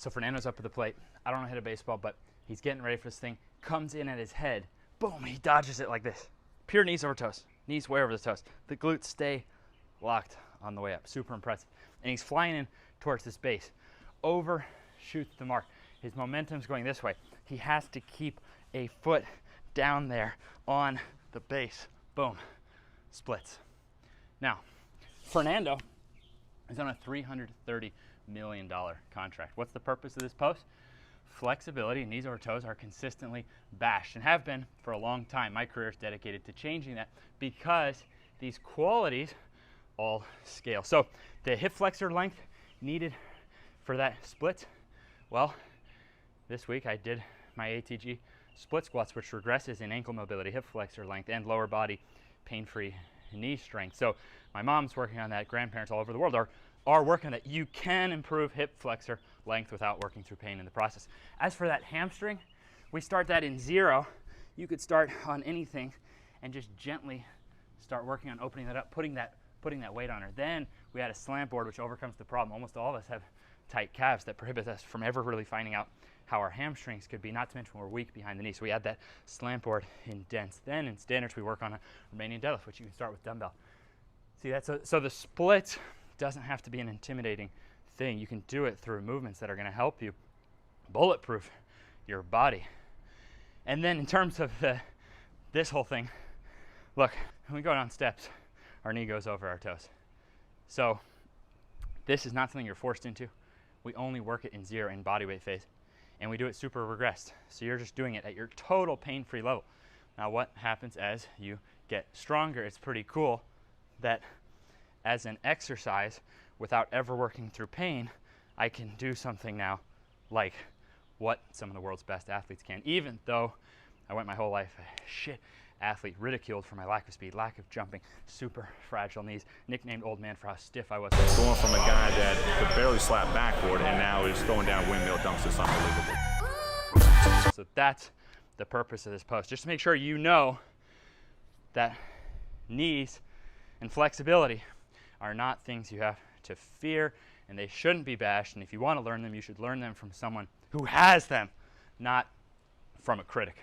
So Fernando's up at the plate. I don't know how to hit a baseball, but he's getting ready for this thing. Comes in at his head. Boom, he dodges it like this. Pure knees over toes. Knees way over the toes. The glutes stay locked on the way up. Super impressive. And he's flying in towards this base. Overshoots the mark. His momentum's going this way. He has to keep a foot down there on the base. Boom. Splits. Now, Fernando is on a $330 million contract. What's the purpose of this post? Flexibility, knees over toes are consistently bashed and have been for a long time. My career is dedicated to changing that because these qualities all scale. So the hip flexor length needed for that split, well, this week I did my ATG split squats, which regresses in ankle mobility, hip flexor length, and lower body pain-free knee strength. So my mom's working on that. Grandparents all over the world are working on that. You can improve hip flexor length without working through pain in the process. As for that hamstring, we start that in 0. You could start on anything and just gently start working on opening that up, putting that weight on her. Then we add a slant board, which overcomes the problem. Almost all of us have tight calves that prohibit us from ever really finding out how our hamstrings could be, not to mention we're weak behind the knee. So we add that slant board in dense. Then in standards, we work on a Romanian deadlift, which you can start with dumbbell. See, so the split doesn't have to be an intimidating thing. You can do it through movements that are going to help you bulletproof your body. And then in terms of this whole thing, look, when we go down steps, our knee goes over our toes. So this is not something you're forced into. We only work it in 0 in body weight phase. And we do it super regressed. So you're just doing it at your total pain-free level. Now what happens as you get stronger, it's pretty cool that as an exercise, without ever working through pain, I can do something now like what some of the world's best athletes can, even though I went my whole life a shit athlete, ridiculed for my lack of speed, lack of jumping, super fragile knees, nicknamed old man for how stiff I was. Going from a guy that could barely slap backward and now is throwing down windmill dunks, is unbelievable. So that's the purpose of this post, just to make sure you know that knees and flexibility are not things you have to fear, and they shouldn't be bashed. And if you want to learn them, you should learn them from someone who has them, not from a critic.